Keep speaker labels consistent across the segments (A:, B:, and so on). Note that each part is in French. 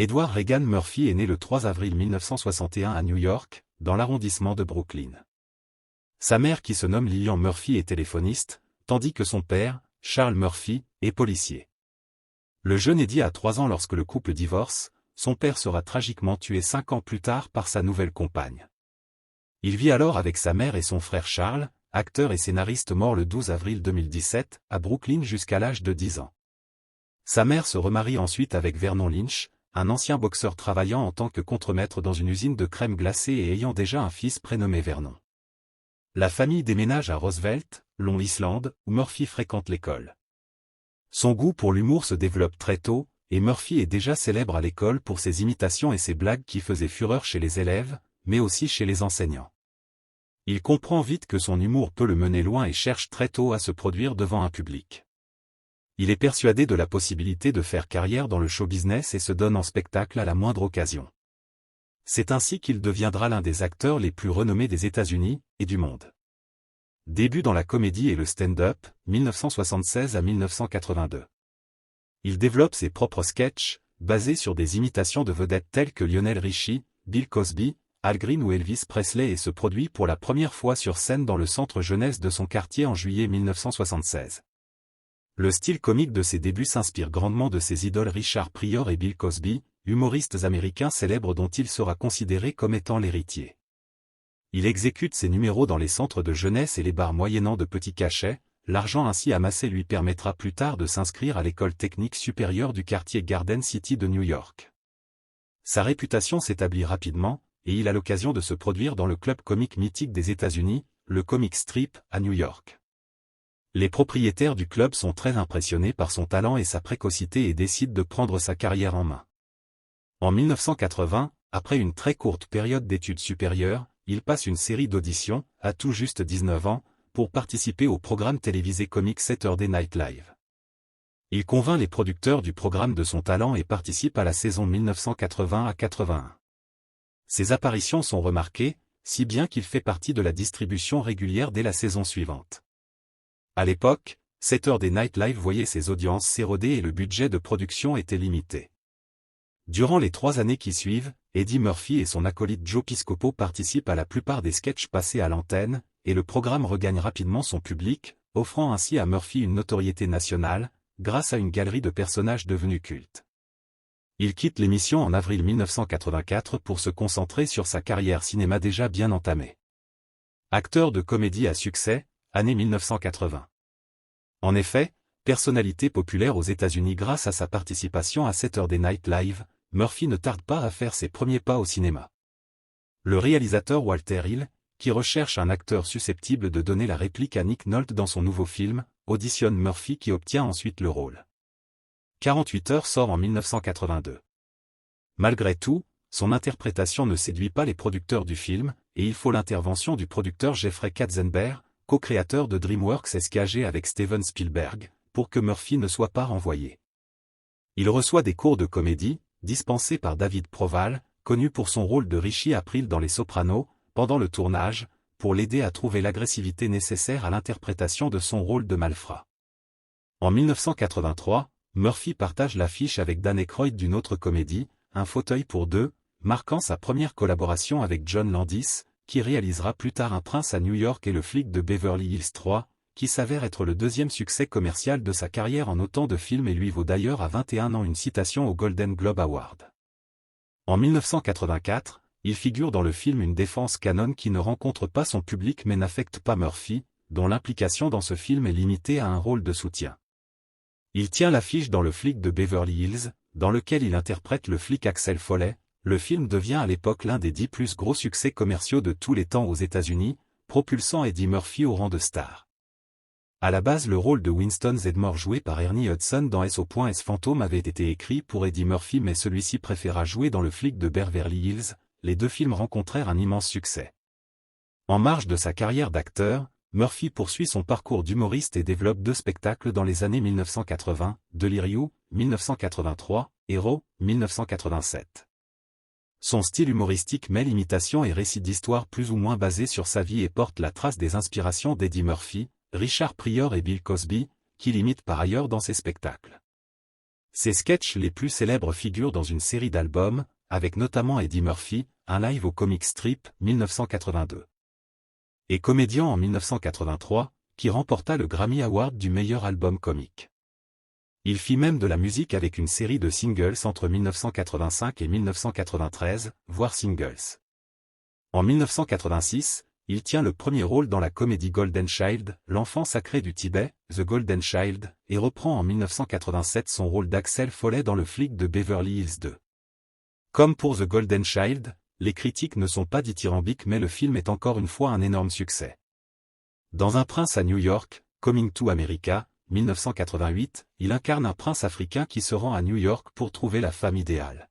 A: Edward Regan Murphy est né le 3 avril 1961 à New York, dans l'arrondissement de Brooklyn. Sa mère qui se nomme Lillian Murphy est téléphoniste, tandis que son père, Charles Murphy, est policier. Le jeune Eddie a 3 ans lorsque le couple divorce, son père sera tragiquement tué 5 ans plus tard par sa nouvelle compagne. Il vit alors avec sa mère et son frère Charles, acteur et scénariste mort le 12 avril 2017, à Brooklyn jusqu'à l'âge de 10 ans. Sa mère se remarie ensuite avec Vernon Lynch, un ancien boxeur travaillant en tant que contremaître dans une usine de crème glacée et ayant déjà un fils prénommé Vernon. La famille déménage à Roosevelt, Long Island, où Murphy fréquente l'école. Son goût pour l'humour se développe très tôt, et Murphy est déjà célèbre à l'école pour ses imitations et ses blagues qui faisaient fureur chez les élèves, mais aussi chez les enseignants. Il comprend vite que son humour peut le mener loin et cherche très tôt à se produire devant un public. Il est persuadé de la possibilité de faire carrière dans le show business et se donne en spectacle à la moindre occasion. C'est ainsi qu'il deviendra l'un des acteurs les plus renommés des États-Unis et du monde. Début dans la comédie et le stand-up, 1976 à 1982. Il développe ses propres sketchs, basés sur des imitations de vedettes telles que Lionel Richie, Bill Cosby, Al Green ou Elvis Presley et se produit pour la première fois sur scène dans le centre jeunesse de son quartier en juillet 1976. Le style comique de ses débuts s'inspire grandement de ses idoles Richard Pryor et Bill Cosby, humoristes américains célèbres dont il sera considéré comme étant l'héritier. Il exécute ses numéros dans les centres de jeunesse et les bars moyennant de petits cachets, l'argent ainsi amassé lui permettra plus tard de s'inscrire à l'école technique supérieure du quartier Garden City de New York. Sa réputation s'établit rapidement, et il a l'occasion de se produire dans le club comique mythique des États-Unis, le Comic Strip, à New York. Les propriétaires du club sont très impressionnés par son talent et sa précocité et décident de prendre sa carrière en main. En 1980, après une très courte période d'études supérieures, il passe une série d'auditions, à tout juste 19 ans, pour participer au programme télévisé comique Saturday Night Live. Il convainc les producteurs du programme de son talent et participe à la saison 1980 à 81. Ses apparitions sont remarquées, si bien qu'il fait partie de la distribution régulière dès la saison suivante. À l'époque, Saturday Night Live voyait ses audiences s'éroder et le budget de production était limité. Durant les 3 années qui suivent, Eddie Murphy et son acolyte Joe Piscopo participent à la plupart des sketchs passés à l'antenne, et le programme regagne rapidement son public, offrant ainsi à Murphy une notoriété nationale, grâce à une galerie de personnages devenus cultes. Il quitte l'émission en avril 1984 pour se concentrer sur sa carrière cinéma déjà bien entamée. Acteur de comédie à succès, année 1980. En effet, personnalité populaire aux États-Unis grâce à sa participation à Saturday Night Live, Murphy ne tarde pas à faire ses premiers pas au cinéma. Le réalisateur Walter Hill, qui recherche un acteur susceptible de donner la réplique à Nick Nolte dans son nouveau film, auditionne Murphy qui obtient ensuite le rôle. 48 heures sort en 1982. Malgré tout, son interprétation ne séduit pas les producteurs du film, et il faut l'intervention du producteur Jeffrey Katzenberg, co-créateur de DreamWorks SKG avec Steven Spielberg, pour que Murphy ne soit pas renvoyé. Il reçoit des cours de comédie, dispensés par David Proval, connu pour son rôle de Richie April dans Les Sopranos, pendant le tournage, pour l'aider à trouver l'agressivité nécessaire à l'interprétation de son rôle de malfrat. En 1983, Murphy partage l'affiche avec Dan Aykroyd d'une autre comédie, Un fauteuil pour deux, marquant sa première collaboration avec John Landis, qui réalisera plus tard Un prince à New York et Le flic de Beverly Hills 3, qui s'avère être le deuxième succès commercial de sa carrière en autant de films et lui vaut d'ailleurs à 21 ans une citation au Golden Globe Award. En 1984, il figure dans le film Une défense canon qui ne rencontre pas son public mais n'affecte pas Murphy, dont l'implication dans ce film est limitée à un rôle de soutien. Il tient l'affiche dans Le flic de Beverly Hills, dans lequel il interprète le flic Axel Foley. Le film devient à l'époque l'un des 10 plus gros succès commerciaux de tous les temps aux États-Unis, propulsant Eddie Murphy au rang de star. À la base, le rôle de Winston Zeddemore joué par Ernie Hudson dans S.O.S. Phantom avait été écrit pour Eddie Murphy mais celui-ci préféra jouer dans Le flic de Beverly Hills. Les 2 films rencontrèrent un immense succès. En marge de sa carrière d'acteur, Murphy poursuit son parcours d'humoriste et développe 2 spectacles dans les années 1980, Delirious, 1983, Hero, 1987. Son style humoristique mêle imitation et récit d'histoire plus ou moins basés sur sa vie et porte la trace des inspirations d'Eddie Murphy, Richard Pryor et Bill Cosby, qu'il imite par ailleurs dans ses spectacles. Ses sketchs les plus célèbres figurent dans une série d'albums, avec notamment Eddie Murphy, un live au Comic Strip, 1982. Et Comédien en 1983, qui remporta le Grammy Award du meilleur album comique. Il fit même de la musique avec une série de singles entre 1985 et 1993, voire singles. En 1986, il tient le premier rôle dans la comédie Golden Child, l'enfant sacré du Tibet, The Golden Child, et reprend en 1987 son rôle d'Axel Foley dans le flic de Beverly Hills 2. Comme pour The Golden Child, les critiques ne sont pas dithyrambiques mais le film est encore une fois un énorme succès. Dans Un prince à New York, Coming to America, 1988, il incarne un prince africain qui se rend à New York pour trouver la femme idéale.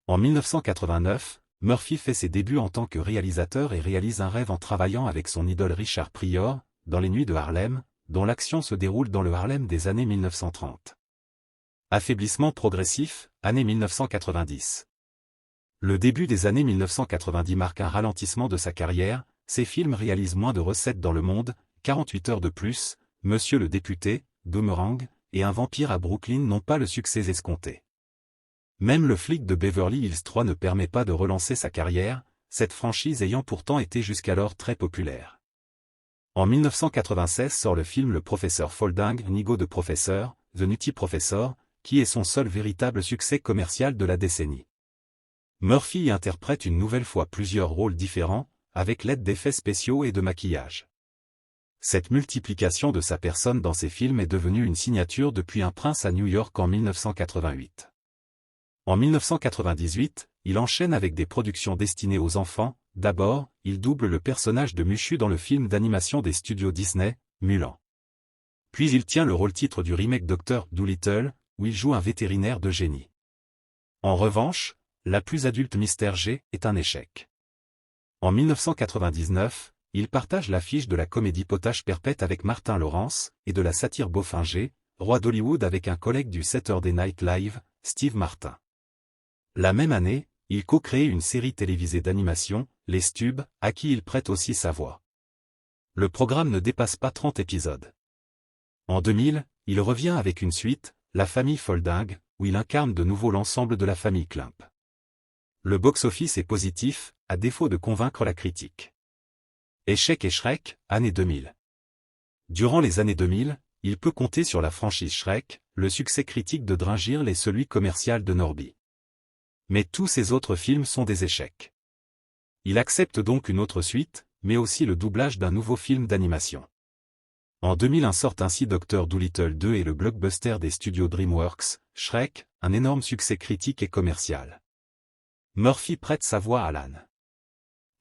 A: En 1989, Murphy fait ses débuts en tant que réalisateur et réalise Un rêve en travaillant avec son idole Richard Pryor, dans Les Nuits de Harlem, dont l'action se déroule dans le Harlem des années 1930. Affaiblissement progressif, année 1990. Le début des années 1990 marque un ralentissement de sa carrière, ses films réalisent moins de recettes dans le monde, 48 heures de plus, Monsieur le député, Boomerang, et Un vampire à Brooklyn n'ont pas le succès escompté. Même le flic de Beverly Hills 3 ne permet pas de relancer sa carrière, cette franchise ayant pourtant été jusqu'alors très populaire. En 1996 sort le film Le Professeur Folding, Nigo de Professeur, The Nutty Professor, qui est son seul véritable succès commercial de la décennie. Murphy y interprète une nouvelle fois plusieurs rôles différents, avec l'aide d'effets spéciaux et de maquillage. Cette multiplication de sa personne dans ses films est devenue une signature depuis Un prince à New York en 1988. En 1998, il enchaîne avec des productions destinées aux enfants. D'abord, il double le personnage de Mushu dans le film d'animation des studios Disney, Mulan. Puis il tient le rôle-titre du remake Dr. Dolittle, où il joue un vétérinaire de génie. En revanche, la plus adulte Mr. G est un échec. En 1999, il partage l'affiche de la comédie Potage Perpète avec Martin Lawrence, et de la satire Beaufinger, roi d'Hollywood avec un collègue du Saturday Night Live, Steve Martin. La même année, il co-crée une série télévisée d'animation, Les Stubs, à qui il prête aussi sa voix. Le programme ne dépasse pas 30 épisodes. En 2000, il revient avec une suite, La famille Folding, où il incarne de nouveau l'ensemble de la famille Klump. Le box-office est positif, à défaut de convaincre la critique. Échec et Shrek, année 2000. Durant les années 2000, il peut compter sur la franchise Shrek, le succès critique de Dringirl et celui commercial de Norby. Mais tous ses autres films sont des échecs. Il accepte donc une autre suite, mais aussi le doublage d'un nouveau film d'animation. En 2001 sort ainsi Dr. Dolittle 2 et le blockbuster des studios DreamWorks, Shrek, un énorme succès critique et commercial. Murphy prête sa voix à l'âne.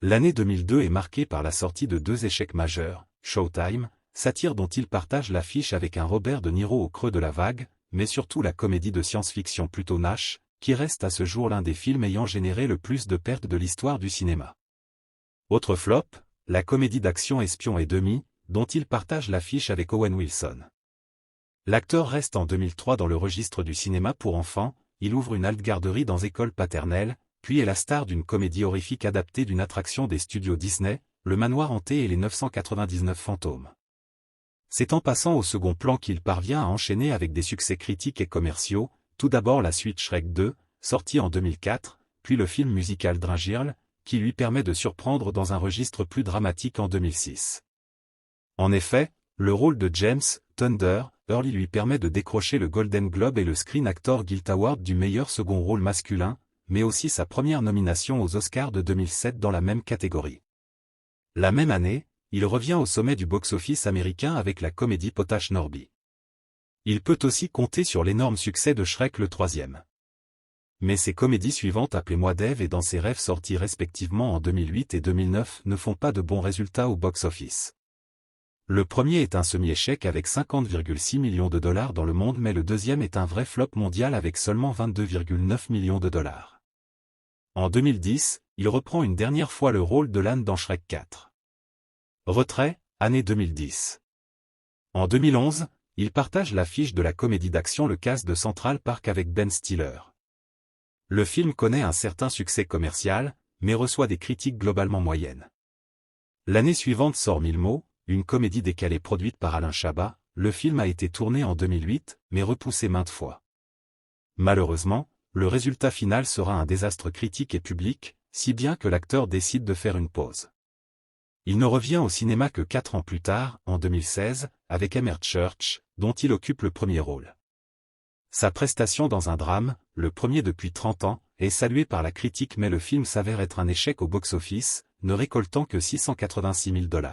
A: L'année 2002 est marquée par la sortie de deux échecs majeurs, Showtime, satire dont il partage l'affiche avec un Robert De Niro au creux de la vague, mais surtout la comédie de science-fiction plutôt nache, qui reste à ce jour l'un des films ayant généré le plus de pertes de l'histoire du cinéma. Autre flop, la comédie d'action Espion et demi, dont il partage l'affiche avec Owen Wilson. L'acteur reste en 2003 dans le registre du cinéma pour enfants, il ouvre une halte garderie dans école paternelle, puis est la star d'une comédie horrifique adaptée d'une attraction des studios Disney, Le Manoir hanté et les 999 fantômes. C'est en passant au second plan qu'il parvient à enchaîner avec des succès critiques et commerciaux, tout d'abord la suite Shrek 2, sortie en 2004, puis le film musical Dringirl, qui lui permet de surprendre dans un registre plus dramatique en 2006. En effet, le rôle de James Thunder Hurley lui permet de décrocher le Golden Globe et le Screen Actor Guild Award du meilleur second rôle masculin, mais aussi sa première nomination aux Oscars de 2007 dans la même catégorie. La même année, il revient au sommet du box-office américain avec la comédie Potash Norby. Il peut aussi compter sur l'énorme succès de Shrek le troisième. Mais ses comédies suivantes Appelez-moi Dave et Dans ses rêves sorties respectivement en 2008 et 2009 ne font pas de bons résultats au box-office. Le premier est un semi-échec avec 50,6 millions de dollars dans le monde mais le deuxième est un vrai flop mondial avec seulement 22,9 millions de dollars. En 2010, il reprend une dernière fois le rôle de l'âne dans Shrek 4. Retrait, année 2010. En 2011, il partage l'affiche de la comédie d'action Le Casse de Central Park avec Ben Stiller. Le film connaît un certain succès commercial, mais reçoit des critiques globalement moyennes. L'année suivante sort Mille mots, une comédie décalée produite par Alain Chabat. Le film a été tourné en 2008, mais repoussé maintes fois. Malheureusement, le résultat final sera un désastre critique et public, si bien que l'acteur décide de faire une pause. Il ne revient au cinéma que 4 ans plus tard, en 2016, avec Emmer Church, dont il occupe le premier rôle. Sa prestation dans un drame, le premier depuis 30 ans, est saluée par la critique mais le film s'avère être un échec au box-office, ne récoltant que $686 000.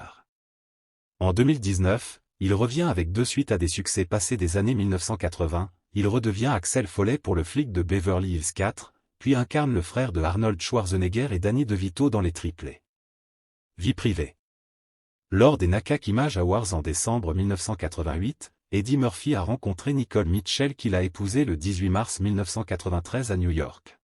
A: En 2019, il revient avec 2 suites à des succès passés des années 1980, il redevient Axel Foley pour Le flic de Beverly Hills 4, puis incarne le frère de Arnold Schwarzenegger et Danny DeVito dans Les Triplés. Vie privée. Lors des NACAC Image Awards en décembre 1988, Eddie Murphy a rencontré Nicole Mitchell qu'il a épousée le 18 mars 1993 à New York.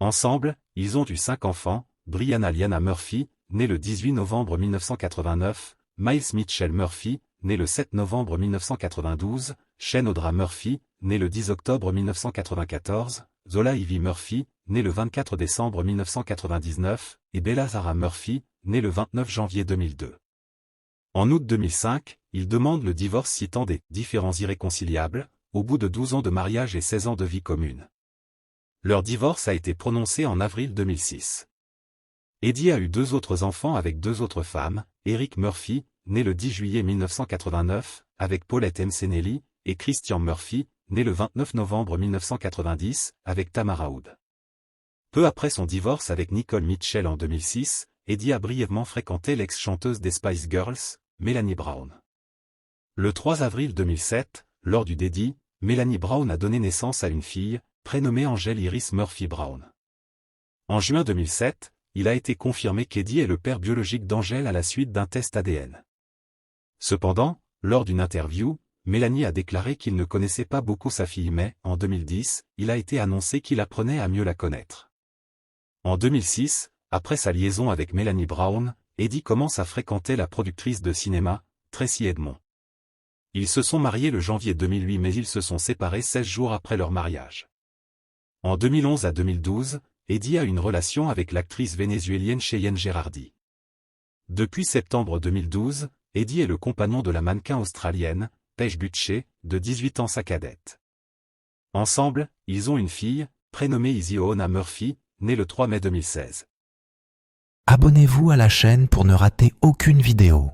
A: Ensemble, ils ont eu 5 enfants, Brianna Liana Murphy, née le 18 novembre 1989, Miles Mitchell Murphy, né le 7 novembre 1992, Shane Audra Murphy, né le 10 octobre 1994, Zola Ivy Murphy, né le 24 décembre 1999, et Bella Zara Murphy, née le 29 janvier 2002. En août 2005, il demande le divorce citant des « différends irréconciliables » au bout de 12 ans de mariage et 16 ans de vie commune. Leur divorce a été prononcé en avril 2006. Eddie a eu 2 autres enfants avec 2 autres femmes, Eric Murphy, né le 10 juillet 1989, avec Paulette Mcenelli, et Christian Murphy, né le 29 novembre 1990, avec Tamara Hood. Peu après son divorce avec Nicole Mitchell en 2006, Eddie a brièvement fréquenté l'ex-chanteuse des Spice Girls, Melanie Brown. Le 3 avril 2007, lors du dédi, Melanie Brown a donné naissance à une fille, prénommée Angel Iris Murphy Brown. En juin 2007, il a été confirmé qu'Eddie est le père biologique d'Angel à la suite d'un test ADN. Cependant, lors d'une interview, Melanie a déclaré qu'il ne connaissait pas beaucoup sa fille mais, en 2010, il a été annoncé qu'il apprenait à mieux la connaître. En 2006, après sa liaison avec Melanie Brown, Eddie commence à fréquenter la productrice de cinéma, Tracy Edmond. Ils se sont mariés le janvier 2008 mais ils se sont séparés 16 jours après leur mariage. En 2011 à 2012, Eddie a une relation avec l'actrice vénézuélienne Cheyenne Gerardi. Depuis septembre 2012, Eddie est le compagnon de la mannequin australienne, Paige Butcher, de 18 ans sa cadette. Ensemble, ils ont une fille, prénommée Izzy-Oona Murphy, née le 3 mai 2016.
B: Abonnez-vous à la chaîne pour ne rater aucune vidéo.